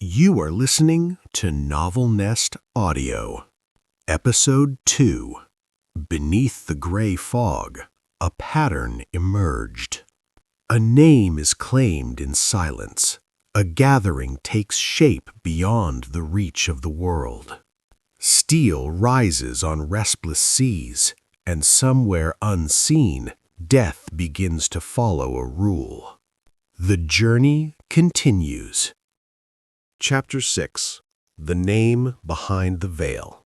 You are listening to Novel Nest Audio, Episode 2, Beneath the Gray Fog, a Pattern Emerged. A name is claimed in silence. A gathering takes shape beyond the reach of the world. Steel rises on restless seas, and somewhere unseen, death begins to follow a rule. The journey continues. Chapter 6. The Name Behind the Veil.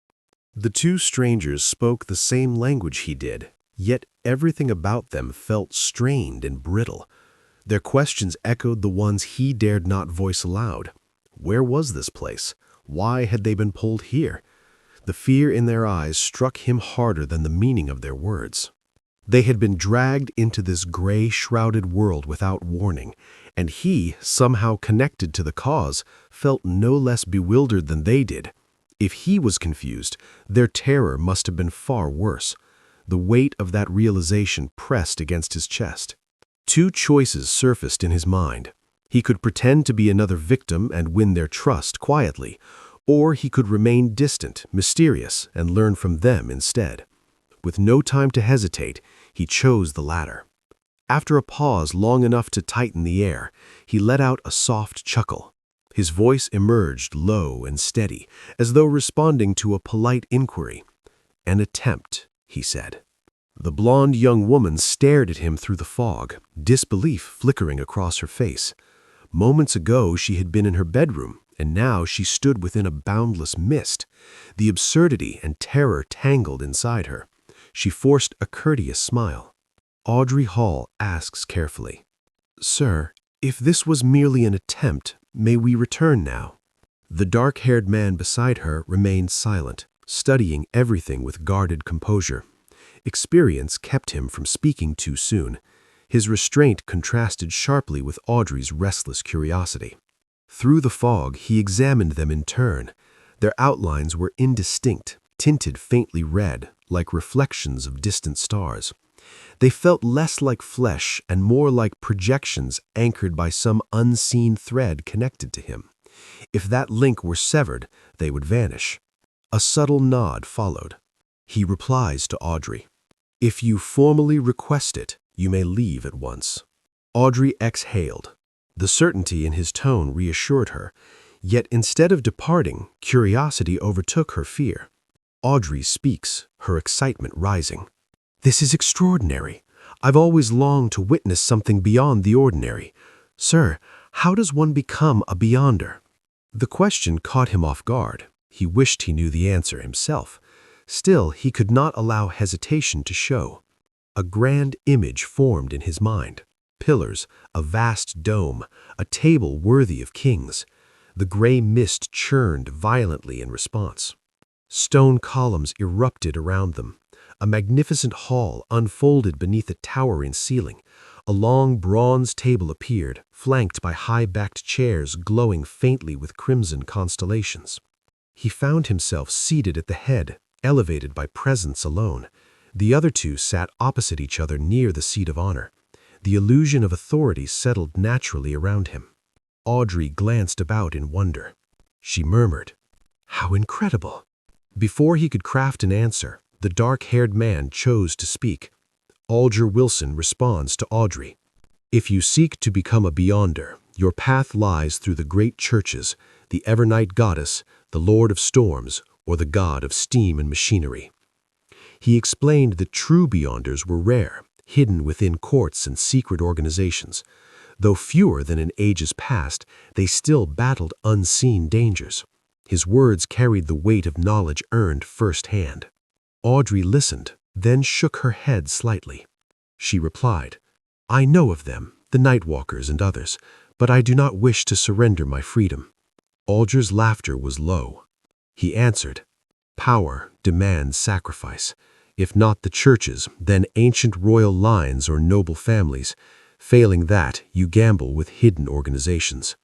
The two strangers spoke the same language he did, yet everything about them felt strained and brittle. Their questions echoed the ones he dared not voice aloud. Where was this place? Why had they been pulled here? The fear in their eyes struck him harder than the meaning of their words. They had been dragged into this gray-shrouded world without warning, and he, somehow connected to the cause, felt no less bewildered than they did. If he was confused, their terror must have been far worse. The weight of that realization pressed against his chest. Two choices surfaced in his mind. He could pretend to be another victim and win their trust quietly, or he could remain distant, mysterious, and learn from them instead. With no time to hesitate, he chose the latter. After a pause long enough to tighten the air, he let out a soft chuckle. His voice emerged low and steady, as though responding to a polite inquiry. "An attempt," he said. The blonde young woman stared at him through the fog, disbelief flickering across her face. Moments ago she had been in her bedroom, and now she stood within a boundless mist. The absurdity and terror tangled inside her. She forced a courteous smile. Audrey Hall asks carefully, "Sir, if this was merely an attempt, may we return now?" The dark-haired man beside her remained silent, studying everything with guarded composure. Experience kept him from speaking too soon. His restraint contrasted sharply with Audrey's restless curiosity. Through the fog, he examined them in turn. Their outlines were indistinct, tinted faintly red, like reflections of distant stars. They felt less like flesh and more like projections anchored by some unseen thread connected to him. If that link were severed, they would vanish. A subtle nod followed. He replies to Audrey, "If you formally request it, you may leave at once." Audrey exhaled. The certainty in his tone reassured her, yet instead of departing, curiosity overtook her fear. Audrey speaks, her excitement rising. "This is extraordinary. I've always longed to witness something beyond the ordinary. Sir, how does one become a beyonder?" The question caught him off guard. He wished he knew the answer himself. Still, he could not allow hesitation to show. A grand image formed in his mind. Pillars, a vast dome, a table worthy of kings. The gray mist churned violently in response. Stone columns erupted around them. A magnificent hall unfolded beneath a towering ceiling. A long bronze table appeared, flanked by high-backed chairs glowing faintly with crimson constellations. He found himself seated at the head, elevated by presence alone. The other two sat opposite each other near the seat of honor. The illusion of authority settled naturally around him. Audrey glanced about in wonder. She murmured, "How incredible!" Before he could craft an answer, the dark-haired man chose to speak. Alger Wilson responds to Audrey, "If you seek to become a beyonder, your path lies through the great churches, the Evernight Goddess, the Lord of Storms, or the God of Steam and Machinery." He explained that true beyonders were rare, hidden within courts and secret organizations. Though fewer than in ages past, they still battled unseen dangers. His words carried the weight of knowledge earned firsthand. Audrey listened, then shook her head slightly. She replied, "I know of them, the Nightwalkers and others, but I do not wish to surrender my freedom." Alger's laughter was low. He answered, "Power demands sacrifice. If not the churches, then ancient royal lines or noble families. Failing that, you gamble with hidden organizations."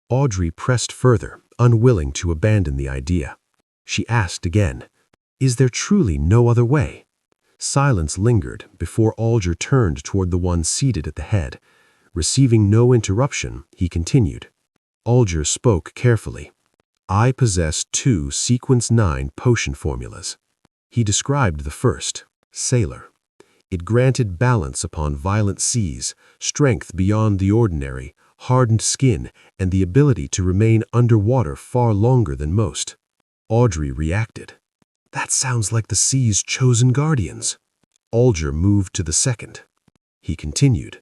Audrey pressed further, unwilling to abandon the idea. She asked again, "Is there truly no other way?" Silence lingered before Alger turned toward the one seated at the head. Receiving no interruption, he continued, Alger spoke carefully. I possess 2 Sequence 9 potion formulas. He described the first, Sailor. It granted balance upon violent seas, strength beyond the ordinary, hardened skin, and the ability to remain underwater far longer than most. Audrey reacted. That sounds like the sea's chosen guardians. Alger moved to the second. He continued.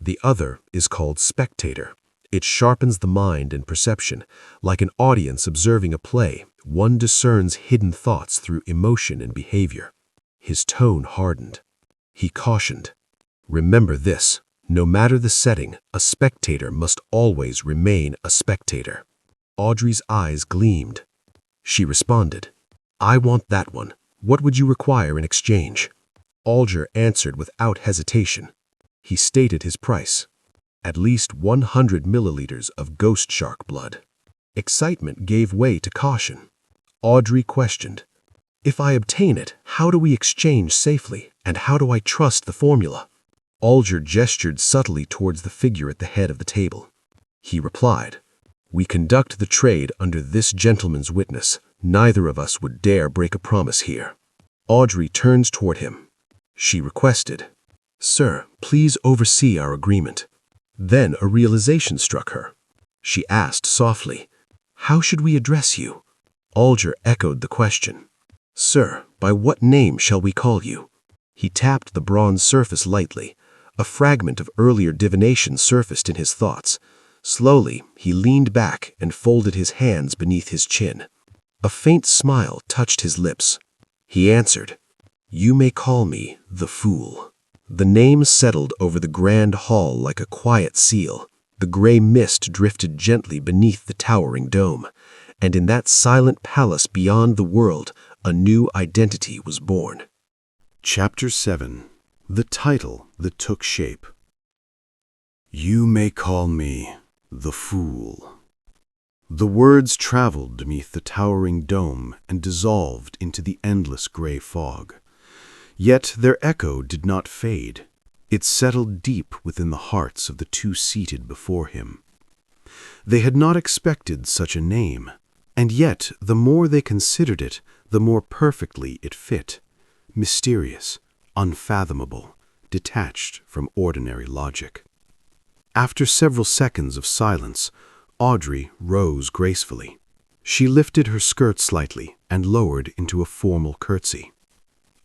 The other is called Spectator. It sharpens the mind and perception. Like an audience observing a play, one discerns hidden thoughts through emotion and behavior. His tone hardened. He cautioned. Remember this, no matter the setting, a spectator must always remain a spectator. Audrey's eyes gleamed. She responded, I want that one. What would you require in exchange? Alger answered without hesitation. He stated his price. At least 100 milliliters of ghost shark blood. Excitement gave way to caution. Audrey questioned, if I obtain it, how do we exchange safely, and how do I trust the formula? Alger gestured subtly towards the figure at the head of the table. He replied, we conduct the trade under this gentleman's witness. Neither of us would dare break a promise here. Audrey turned toward him. She requested, Sir, please oversee our agreement. Then a realization struck her. She asked softly, how should we address you? Alger echoed the question. Sir, by what name shall we call you? He tapped the bronze surface lightly. A fragment of earlier divination surfaced in his thoughts. Slowly, he leaned back and folded his hands beneath his chin. A faint smile touched his lips. He answered, you may call me the Fool. The name settled over the grand hall like a quiet seal. The gray mist drifted gently beneath the towering dome, and in that silent palace beyond the world, a new identity was born. Chapter 7. The Title That Took Shape. You may call me the Fool. The words traveled beneath the towering dome and dissolved into the endless gray fog. Yet their echo did not fade. It settled deep within the hearts of the two seated before him. They had not expected such a name, and yet the more they considered it, the more perfectly it fit. Mysterious, unfathomable, detached from ordinary logic. After several seconds of silence, Audrey rose gracefully. She lifted her skirt slightly and lowered into a formal curtsy.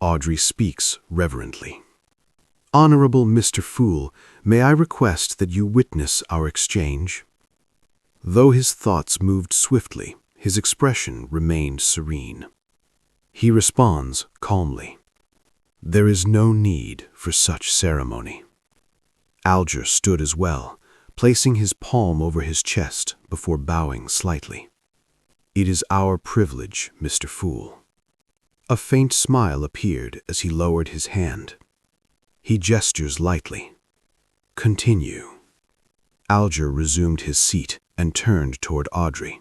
Audrey speaks reverently. Honorable Mr. Fool, may I request that you witness our exchange? Though his thoughts moved swiftly, his expression remained serene. He responds calmly. There is no need for such ceremony. Alger stood as well, placing his palm over his chest before bowing slightly. It is our privilege, Mr. Fool. A faint smile appeared as he lowered his hand. He gestures lightly. Continue. Alger resumed his seat and turned toward Audrey.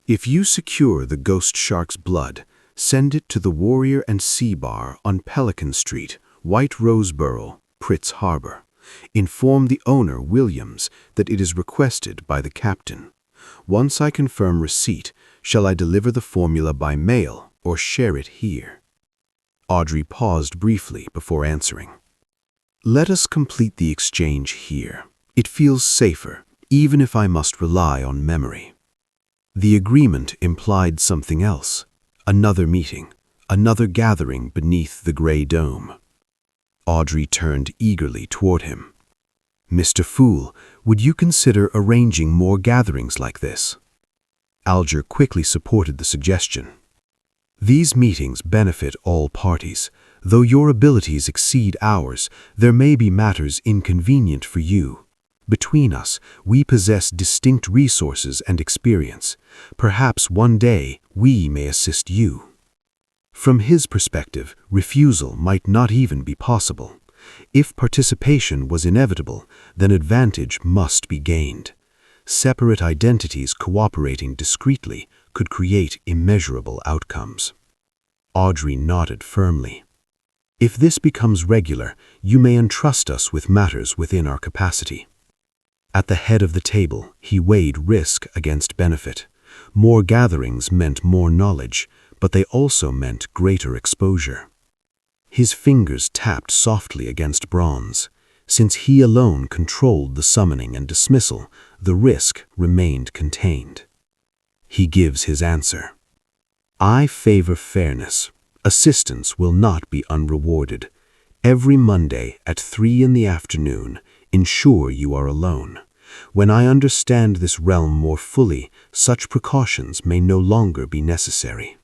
If you secure the ghost shark's blood, send it to the Warrior and Sea Bar on Pelican Street, White Roseboro, Pritz Harbor. Inform the owner, Williams, that it is requested by the captain. Once I confirm receipt, shall I deliver the formula by mail or share it here? Audrey paused briefly before answering. Let us complete the exchange here. It feels safer, even if I must rely on memory. The agreement implied something else. Another meeting, another gathering beneath the gray dome. Audrey turned eagerly toward him. Mr. Fool, would you consider arranging more gatherings like this? Alger quickly supported the suggestion. These meetings benefit all parties. Though your abilities exceed ours, there may be matters inconvenient for you. Between us, we possess distinct resources and experience. Perhaps one day we may assist you. From his perspective, refusal might not even be possible. If participation was inevitable, then advantage must be gained. Separate identities cooperating discreetly could create immeasurable outcomes. Audrey nodded firmly. If this becomes regular, you may entrust us with matters within our capacity. At the head of the table, he weighed risk against benefit. More gatherings meant more knowledge, but they also meant greater exposure. His fingers tapped softly against bronze. Since he alone controlled the summoning and dismissal, the risk remained contained. He gives his answer. I favor fairness. Assistance will not be unrewarded. Every Monday at 3 in the afternoon, ensure you are alone. When I understand this realm more fully, such precautions may no longer be necessary.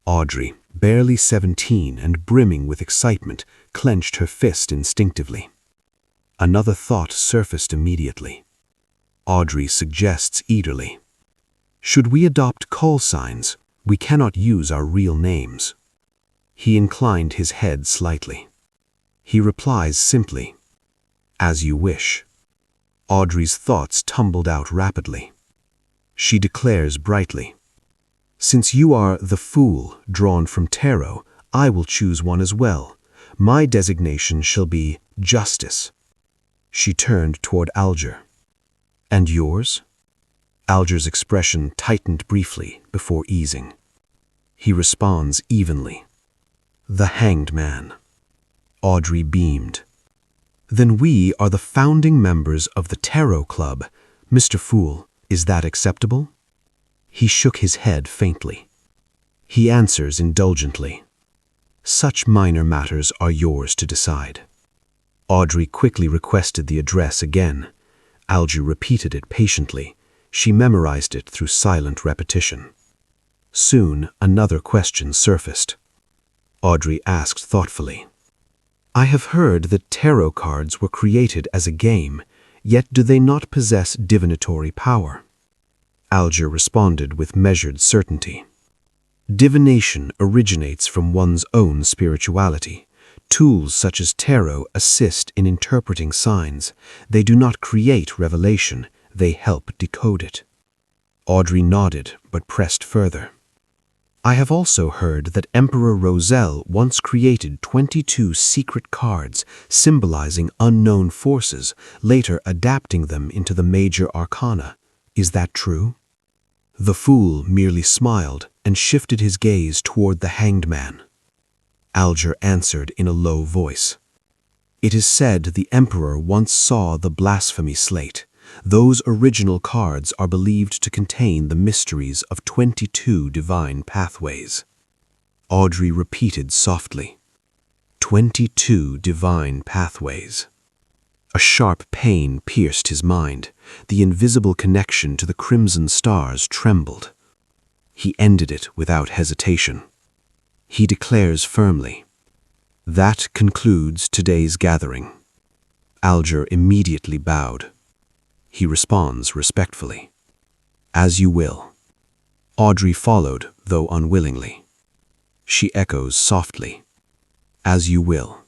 Audrey, barely 17 and brimming with excitement, clenched her fist instinctively. Another thought surfaced immediately. Audrey suggests eagerly, should we adopt call signs? We cannot use our real names. He inclined his head slightly. He replies simply, as you wish. Audrey's thoughts tumbled out rapidly. She declares brightly, since you are the fool drawn from tarot, I will choose one as well. My designation shall be justice. She turned toward Alger. And yours? Alger's expression tightened briefly before easing. He responds evenly, the hanged man. Audrey beamed. Then we are the founding members of the Tarot Club. Mr. Fool, is that acceptable? He shook his head faintly. He answers indulgently, such minor matters are yours to decide. Audrey quickly requested the address again. Alger repeated it patiently. She memorized it through silent repetition. Soon, another question surfaced. Audrey asked thoughtfully, I have heard that tarot cards were created as a game, yet do they not possess divinatory power? Alger responded with measured certainty. Divination originates from one's own spirituality. Tools such as tarot assist in interpreting signs. They do not create revelation, they help decode it. Audrey nodded, but pressed further. I have also heard that Emperor Roselle once created 22 secret cards symbolizing unknown forces, later adapting them into the major arcana. Is that true? The fool merely smiled and shifted his gaze toward the hanged man. Alger answered in a low voice. It is said the Emperor once saw the blasphemy slate. Those original cards are believed to contain the mysteries of 22 divine pathways. Audrey repeated softly, 22 divine pathways. A sharp pain pierced his mind. The invisible connection to the crimson stars trembled. He ended it without hesitation. He declares firmly, that concludes today's gathering. Alger immediately bowed. He responds respectfully, as you will. Audrey followed, though unwillingly. She echoes softly, as you will.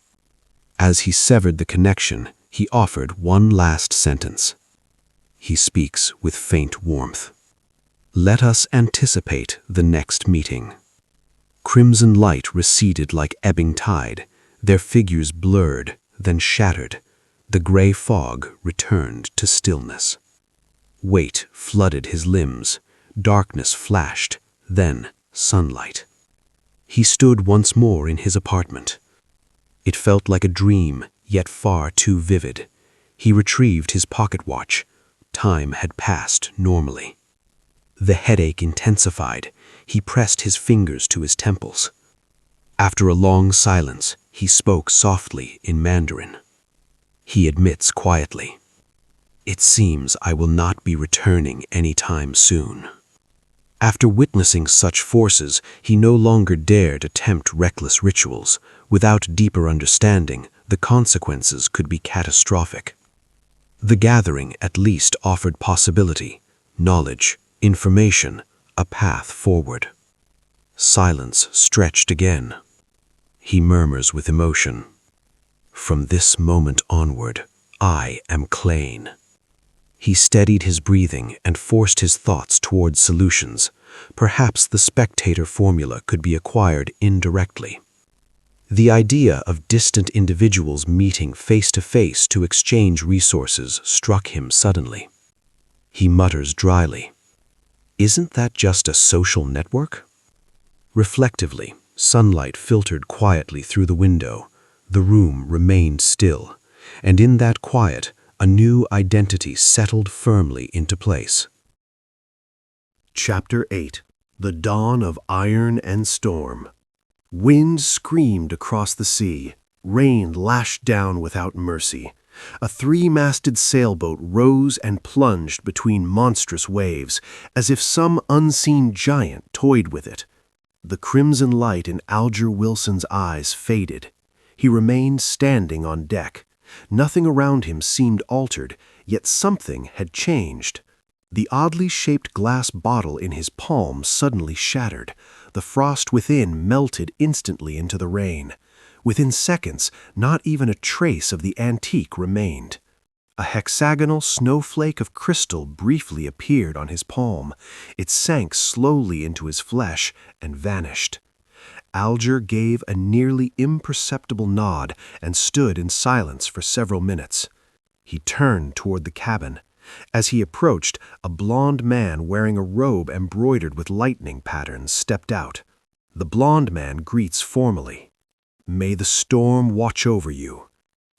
As he severed the connection, he offered one last sentence. He speaks with faint warmth. Let us anticipate the next meeting. Crimson light receded like ebbing tide, their figures blurred, then shattered. The gray fog returned to stillness. Weight flooded his limbs. Darkness flashed, then sunlight. He stood once more in his apartment. It felt like a dream, yet far too vivid. He retrieved his pocket watch. Time had passed normally. The headache intensified. He pressed his fingers to his temples. After a long silence, he spoke softly in Mandarin. He admits quietly, it seems I will not be returning any time soon. After witnessing such forces, he no longer dared attempt reckless rituals. Without deeper understanding, the consequences could be catastrophic. The gathering at least offered possibility, knowledge, information, a path forward. Silence stretched again. He murmurs with emotion, from this moment onward, I am Clane. He steadied his breathing and forced his thoughts towards solutions. Perhaps the spectator formula could be acquired indirectly. The idea of distant individuals meeting face to face to exchange resources struck him suddenly. He mutters dryly, "Isn't that just a social network?" Reflectively, sunlight filtered quietly through the window. The room remained still, and in that quiet, a new identity settled firmly into place. Chapter 8. The Dawn of Iron and Storm. Wind screamed across the sea. Rain lashed down without mercy. A three-masted sailboat rose and plunged between monstrous waves, as if some unseen giant toyed with it. The crimson light in Alger Wilson's eyes faded. He remained standing on deck. Nothing around him seemed altered, yet something had changed. The oddly shaped glass bottle in his palm suddenly shattered. The frost within melted instantly into the rain. Within seconds, not even a trace of the antique remained. A hexagonal snowflake of crystal briefly appeared on his palm. It sank slowly into his flesh and vanished. Alger gave a nearly imperceptible nod and stood in silence for several minutes. He turned toward the cabin. As he approached, a blond man wearing a robe embroidered with lightning patterns stepped out. The blond man greets formally. "May the storm watch over you."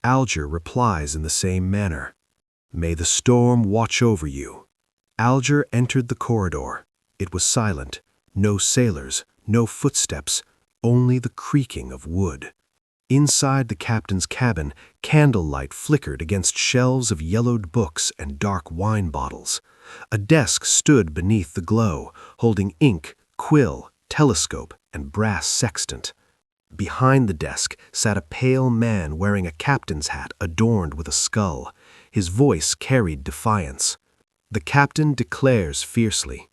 Alger replies in the same manner. "May the storm watch over you." Alger entered the corridor. It was silent. No sailors, no footsteps, only the creaking of wood. Inside the captain's cabin, candlelight flickered against shelves of yellowed books and dark wine bottles. A desk stood beneath the glow, holding ink, quill, telescope, and brass sextant. Behind the desk sat a pale man wearing a captain's hat adorned with a skull. His voice carried defiance. The captain declares fiercely,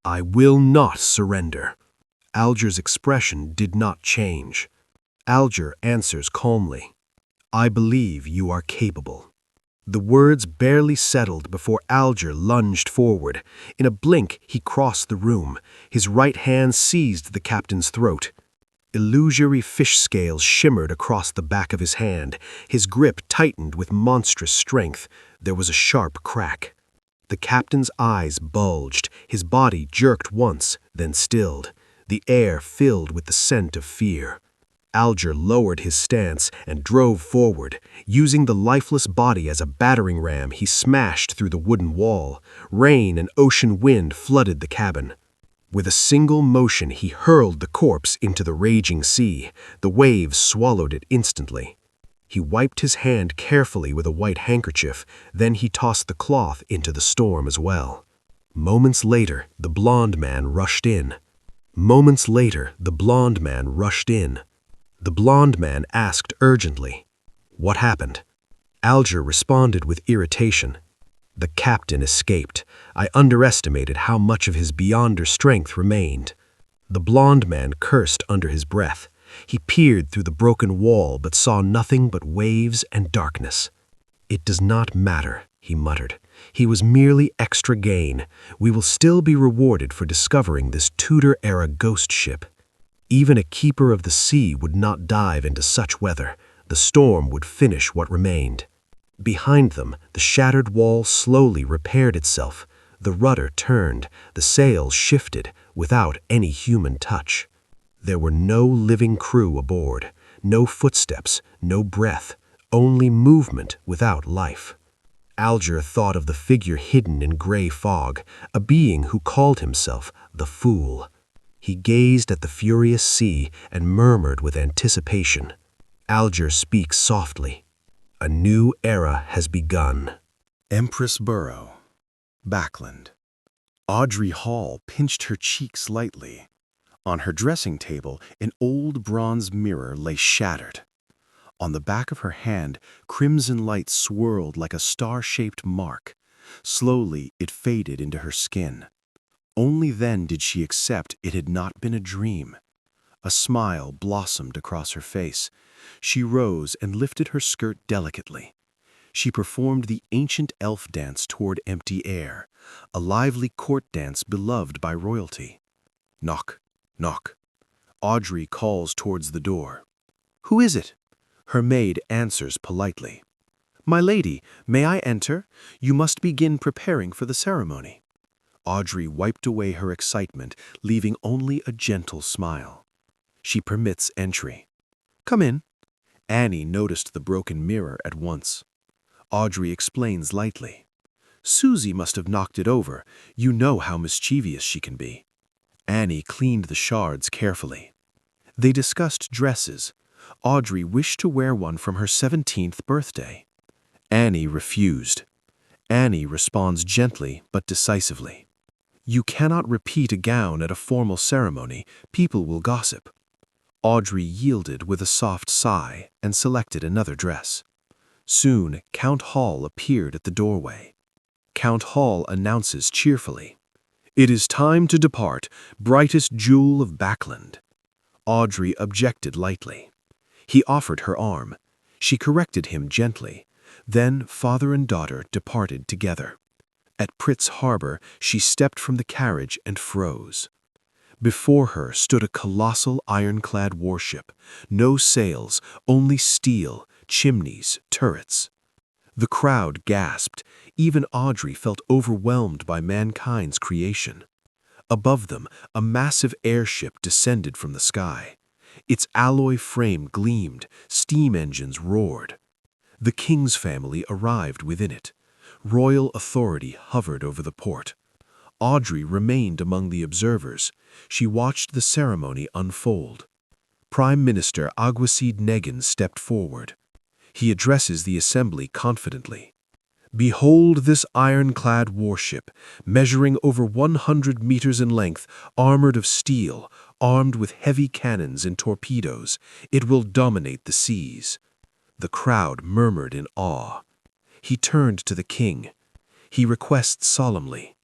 "I will not surrender." Alger's expression did not change. Alger answers calmly, "I believe you are capable." The words barely settled before Alger lunged forward. In a blink, he crossed the room. His right hand seized the captain's throat. Illusory fish scales shimmered across the back of his hand. His grip tightened with monstrous strength. There was a sharp crack. The captain's eyes bulged. His body jerked once, then stilled. The air filled with the scent of fear. Alger lowered his stance and drove forward. Using the lifeless body as a battering ram, he smashed through the wooden wall. Rain and ocean wind flooded the cabin. With a single motion, he hurled the corpse into the raging sea. The waves swallowed it instantly. He wiped his hand carefully with a white handkerchief, then he tossed the cloth into the storm as well. Moments later, the blond man rushed in. The blond man asked urgently, "What happened?" Alger responded with irritation. "The captain escaped. I underestimated how much of his beyonder strength remained." The blond man cursed under his breath. He peered through the broken wall but saw nothing but waves and darkness. "It does not matter," he muttered. "He was merely extra gain. We will still be rewarded for discovering this Tudor-era ghost ship. Even a keeper of the sea would not dive into such weather. The storm would finish what remained." Behind them, the shattered wall slowly repaired itself. The rudder turned, the sails shifted, without any human touch. There were no living crew aboard, no footsteps, no breath, only movement without life. Alger thought of the figure hidden in gray fog, a being who called himself the Fool. He gazed at the furious sea and murmured with anticipation. Alger speaks softly. "A new era has begun." Empress Borough, Backland. Audrey Hall pinched her cheeks lightly. On her dressing table, an old bronze mirror lay shattered. On the back of her hand, crimson light swirled like a star-shaped mark. Slowly, it faded into her skin. Only then did she accept it had not been a dream. A smile blossomed across her face. She rose and lifted her skirt delicately. She performed the ancient elf dance toward empty air, a lively court dance beloved by royalty. Knock, knock. Audrey calls towards the door. "Who is it?" Her maid answers politely. "My lady, may I enter? You must begin preparing for the ceremony." Audrey wiped away her excitement, leaving only a gentle smile. She permits entry. "Come in." Annie noticed the broken mirror at once. Audrey explains lightly. "Susie must have knocked it over. You know how mischievous she can be." Annie cleaned the shards carefully. They discussed dresses. Audrey wished to wear one from her 17th birthday. Annie refused. Annie responds gently but decisively. "You cannot repeat a gown at a formal ceremony. People will gossip." Audrey yielded with a soft sigh and selected another dress. Soon, Count Hall appeared at the doorway. Count Hall announces cheerfully, "It is time to depart, brightest jewel of Backland." Audrey objected lightly. He offered her arm. She corrected him gently. Then father and daughter departed together. At Pritz Harbor, she stepped from the carriage and froze. Before her stood a colossal ironclad warship. No sails, only steel, chimneys, turrets. The crowd gasped. Even Audrey felt overwhelmed by mankind's creation. Above them, a massive airship descended from the sky. Its alloy frame gleamed, steam engines roared. The king's family arrived within it. Royal authority hovered over the port. Audrey remained among the observers. She watched the ceremony unfold. Prime Minister Aguasid Negin stepped forward. He addresses the assembly confidently. "Behold this ironclad warship, measuring over 100 meters in length, armored of steel, armed with heavy cannons and torpedoes. It will dominate the seas." The crowd murmured in awe. He turned to the king. He requests solemnly,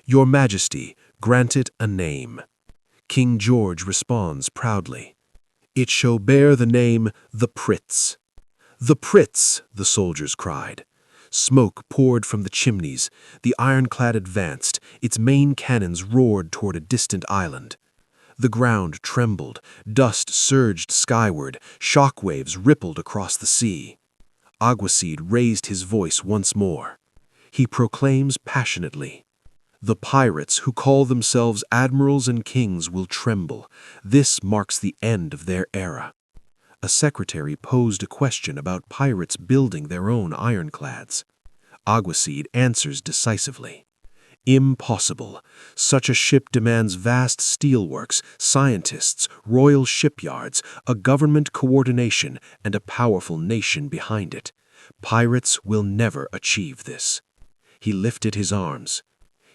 "Your Majesty, grant it a name." King George responds proudly, "It shall bear the name the Pritz." "The Pritz!" the soldiers cried. Smoke poured from the chimneys. The ironclad advanced. Its main cannons roared toward a distant island. The ground trembled. Dust surged skyward. Shockwaves rippled across the sea. Aguasid raised his voice once more. He proclaims passionately, "The pirates who call themselves admirals and kings will tremble. This marks the end of their era." A secretary posed a question about pirates building their own ironclads. Aguasid answers decisively, "Impossible. Such a ship demands vast steelworks, scientists, royal shipyards, a government coordination, and a powerful nation behind it. Pirates will never achieve this." He lifted his arms.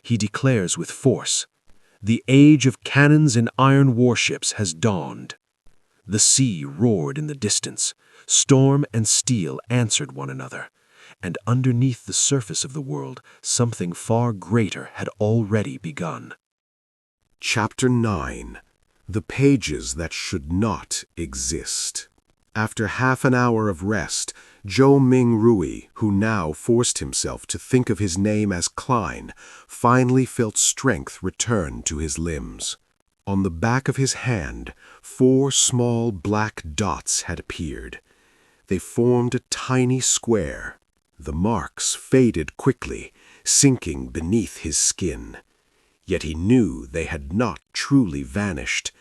He declares with force, "The age of cannons and iron warships has dawned." The sea roared in the distance. Storm and steel answered one another. And underneath the surface of the world, something far greater had already begun. Chapter 9. The Pages That Should Not Exist. After half an hour of rest, Zhou Ming Rui, who now forced himself to think of his name as Klein, finally felt strength return to his limbs. On the back of his hand, 4 small black dots had appeared. They formed a tiny square. The marks faded quickly, sinking beneath his skin. Yet he knew they had not truly vanished.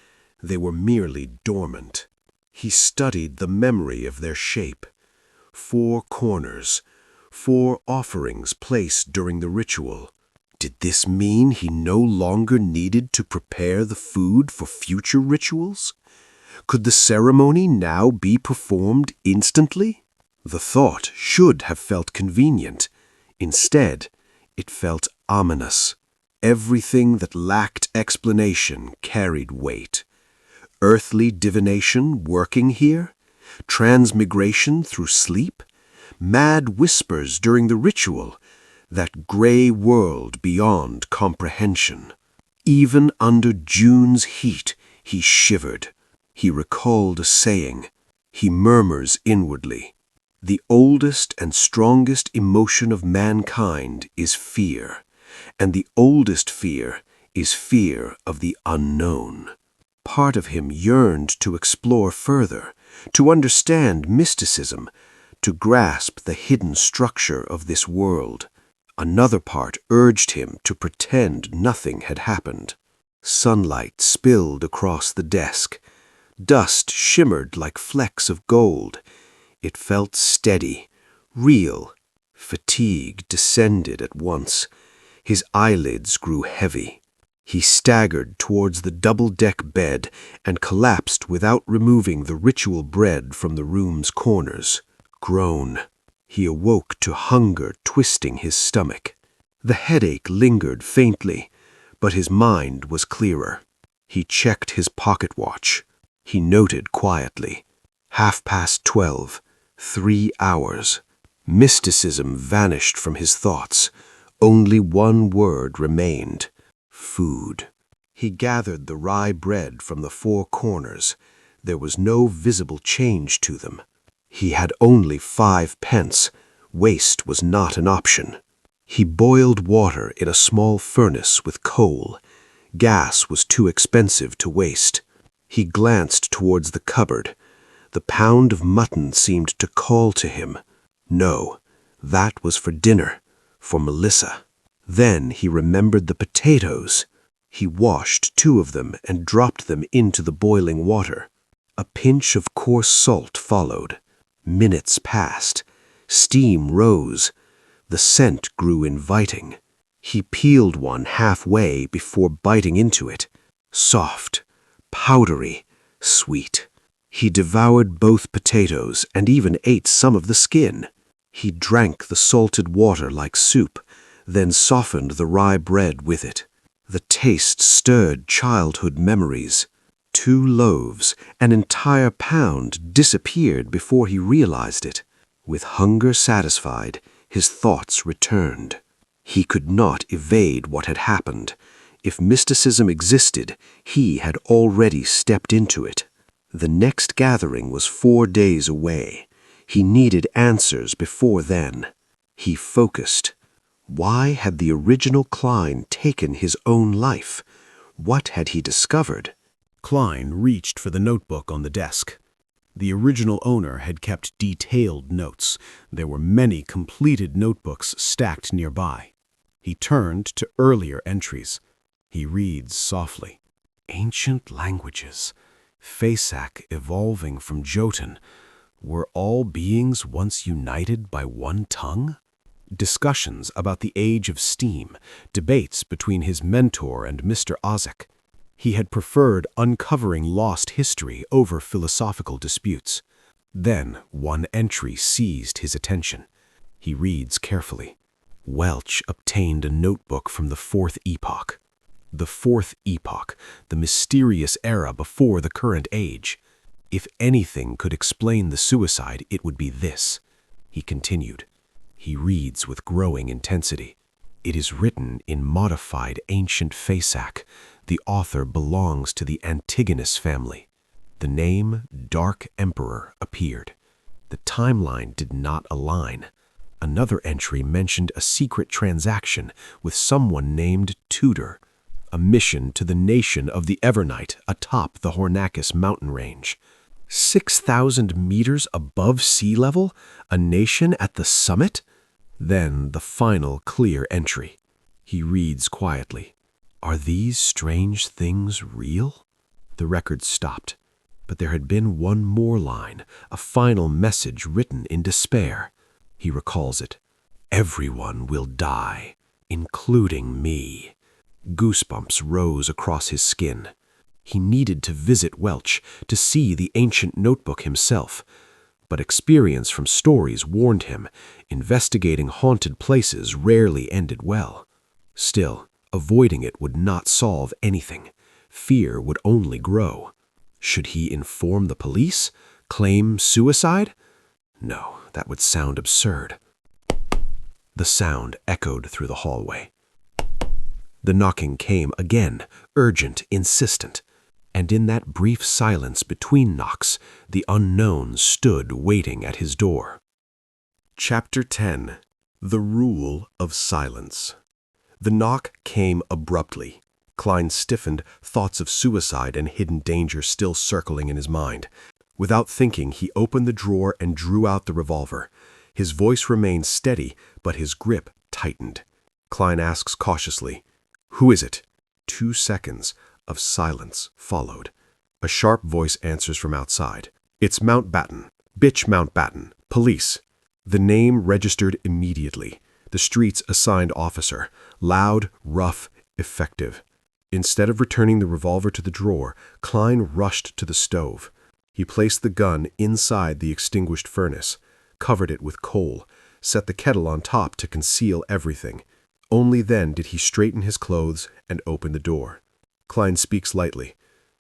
They were merely dormant. He studied the memory of their shape. 4 corners, 4 offerings placed during the ritual. Did this mean he no longer needed to prepare the food for future rituals? Could the ceremony now be performed instantly? The thought should have felt convenient. Instead, it felt ominous. Everything that lacked explanation carried weight. Earthly divination working here? Transmigration through sleep? Mad whispers during the ritual? That gray world beyond comprehension. Even under June's heat, he shivered. He recalled a saying. He murmurs inwardly, "The oldest and strongest emotion of mankind is fear, and the oldest fear is fear of the unknown." part of him yearned to explore further, to understand mysticism, to grasp the hidden structure of this world. Another part urged him to pretend nothing had happened. Sunlight spilled across the desk. Dust shimmered like flecks of gold. It felt steady, real. Fatigue descended at once. His eyelids grew heavy. He staggered towards the double-deck bed and collapsed without removing the ritual bread from the room's corners. Groan. He awoke to hunger twisting his stomach. The headache lingered faintly, but his mind was clearer. He checked his pocket watch. He noted quietly. 12:30. 3 hours. Mysticism vanished from his thoughts. Only one word remained. Food. He gathered the rye bread from the 4 corners. There was no visible change to them. He had only 5 pence. Waste was not an option. He boiled water in a small furnace with coal. Gas was too expensive to waste. He glanced towards the cupboard. The pound of mutton seemed to call to him. No, that was for dinner, for Melissa. Then he remembered the potatoes. He washed 2 of them and dropped them into the boiling water. A pinch of coarse salt followed. Minutes passed. Steam rose. The scent grew inviting. He peeled one halfway before biting into it. Soft, powdery, sweet. He devoured both potatoes and even ate some of the skin. He drank the salted water like soup, then softened the rye bread with it. The taste stirred childhood memories. 2 loaves, an entire pound, disappeared before he realized it. With hunger satisfied, his thoughts returned. He could not evade what had happened. If mysticism existed, he had already stepped into it. The next gathering was 4 days away. He needed answers before then. He focused. Why had the original Klein taken his own life? What had he discovered? Klein reached for the notebook on the desk. The original owner had kept detailed notes. There were many completed notebooks stacked nearby. He turned to earlier entries. He reads softly. Ancient languages. Fasak evolving from Jotun. Were all beings once united by one tongue? Discussions about the age of steam, debates between his mentor and Mr. Ozek. He had preferred uncovering lost history over philosophical disputes. Then one entry seized his attention. He reads carefully. Welch obtained a notebook from the 4th epoch. The 4th epoch, the mysterious era before the current age. If anything could explain the suicide, it would be this. He continued. He reads with growing intensity. It is written in modified ancient Fasak. The author belongs to the Antigonus family. The name Dark Emperor appeared. The timeline did not align. Another entry mentioned a secret transaction with someone named Tudor, a mission to the nation of the Evernight atop the Hornacus mountain range. 6,000 meters above sea level? A nation at the summit? Then the final clear entry. He reads quietly. Are these strange things real? The record stopped, but there had been one more line, a final message written in despair. He recalls it. Everyone will die, including me. Goosebumps rose across his skin. He needed to visit Welch, to see the ancient notebook himself. But experience from stories warned him, investigating haunted places rarely ended well. Still, avoiding it would not solve anything. Fear would only grow. Should he inform the police? Claim suicide? No, that would sound absurd. The sound echoed through the hallway. The knocking came again, urgent, insistent. And in that brief silence between knocks, the unknown stood waiting at his door. Chapter 10. The Rule of Silence. The knock came abruptly. Klein stiffened, thoughts of suicide and hidden danger still circling in his mind. Without thinking, he opened the drawer and drew out the revolver. His voice remained steady, but his grip tightened. Klein asks cautiously, "Who is it?" 2 seconds of silence followed. A sharp voice answers from outside. "It's Mountbatten. Bitch Mountbatten. Police." The name registered immediately. The street's assigned officer. Loud, rough, effective. Instead of returning the revolver to the drawer, Klein rushed to the stove. He placed the gun inside the extinguished furnace, covered it with coal, set the kettle on top to conceal everything. Only then did he straighten his clothes and open the door. Klein speaks lightly.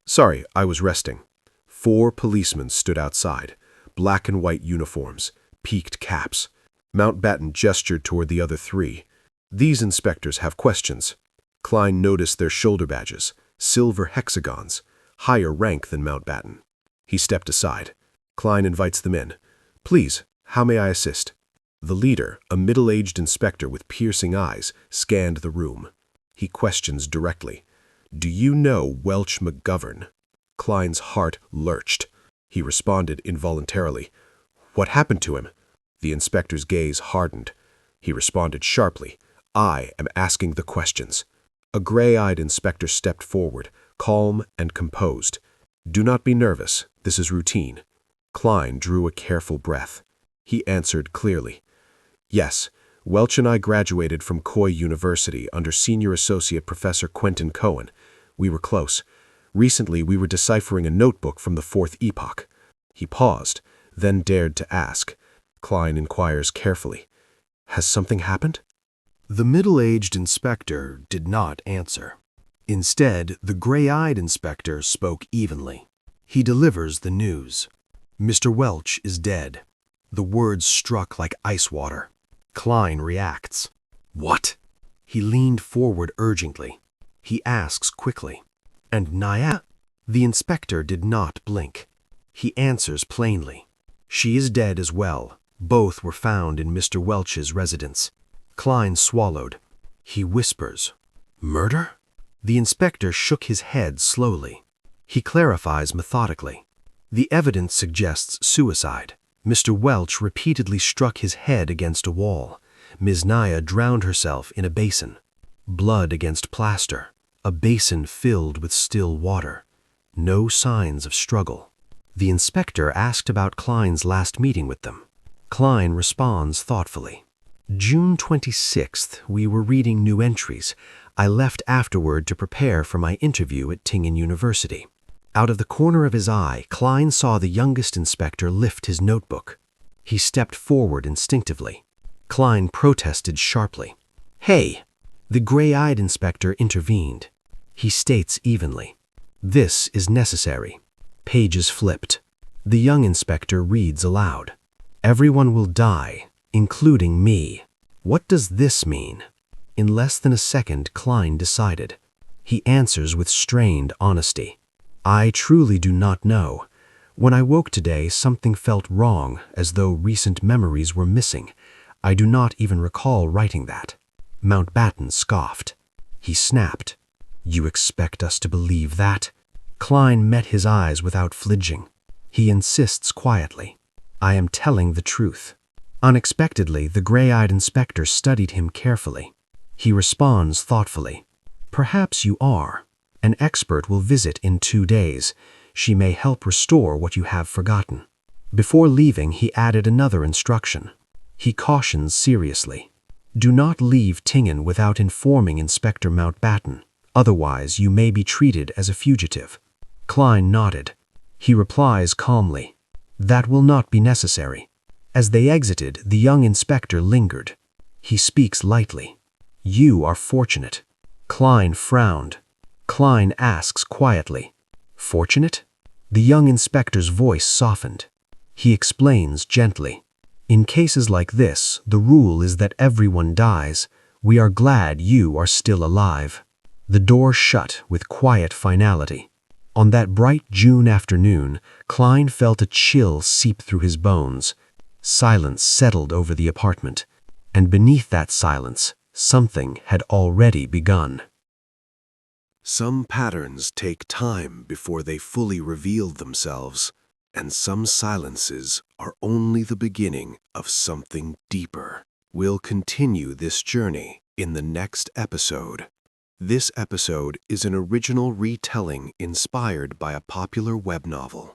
"Sorry, I was resting." 4 policemen stood outside, black and white uniforms, peaked caps. Mountbatten gestured toward the other 3. "These inspectors have questions." Klein noticed their shoulder badges, silver hexagons, higher rank than Mountbatten. He stepped aside. Klein invites them in. "Please, how may I assist?" The leader, a middle-aged inspector with piercing eyes, scanned the room. He questions directly. "Do you know Welch McGovern?" Klein's heart lurched. He responded involuntarily. "What happened to him?" The inspector's gaze hardened. He responded sharply. "I am asking the questions." A gray-eyed inspector stepped forward, calm and composed. "Do not be nervous. This is routine." Klein drew a careful breath. He answered clearly. "Yes, Welch and I graduated from Coy University under Senior Associate Professor Quentin Cohen. We were close. Recently, we were deciphering a notebook from the 4th epoch." He paused, then dared to ask. Klein inquires carefully. "Has something happened?" The middle-aged inspector did not answer. Instead, the gray-eyed inspector spoke evenly. He delivers the news. "Mr. Welch is dead." The words struck like ice water. Klein reacts. "What?" He leaned forward urgently. He asks quickly. "And Naya?" The inspector did not blink. He answers plainly. "She is dead as well. Both were found in Mr. Welch's residence." Klein swallowed. He whispers, "Murder?" The inspector shook his head slowly. He clarifies methodically. "The evidence suggests suicide. Mr. Welch repeatedly struck his head against a wall. Ms. Naya drowned herself in a basin. Blood against plaster. A basin filled with still water. No signs of struggle." The inspector asked about Klein's last meeting with them. Klein responds thoughtfully. "June 26th, we were reading new entries. I left afterward to prepare for my interview at Tingen University." Out of the corner of his eye, Klein saw the youngest inspector lift his notebook. He stepped forward instinctively. Klein protested sharply. "Hey!" The gray-eyed inspector intervened. He states evenly, "This is necessary." Pages flipped. The young inspector reads aloud. "Everyone will die, including me." What does this mean? In less than a second, Klein decided. He answers with strained honesty. "I truly do not know. When I woke today, something felt wrong, as though recent memories were missing. I do not even recall writing that." Mountbatten scoffed. He snapped. "You expect us to believe that?" Klein met his eyes without flinching. He insists quietly. "I am telling the truth." Unexpectedly, the gray-eyed inspector studied him carefully. He responds thoughtfully. "Perhaps you are. An expert will visit in 2 days. She may help restore what you have forgotten." Before leaving, he added another instruction. He cautions seriously. "Do not leave Tingen without informing Inspector Mountbatten. Otherwise, you may be treated as a fugitive." Klein nodded. He replies calmly, "That will not be necessary." As they exited, the young inspector lingered. He speaks lightly. "You are fortunate." Klein frowned. Klein asks quietly, "Fortunate?" The young inspector's voice softened. He explains gently, "In cases like this, the rule is that everyone dies. We are glad you are still alive." The door shut with quiet finality. On that bright June afternoon, Klein felt a chill seep through his bones. Silence settled over the apartment, and beneath that silence, something had already begun. Some patterns take time before they fully reveal themselves, and some silences are only the beginning of something deeper. We'll continue this journey in the next episode. This episode is an original retelling inspired by a popular web novel.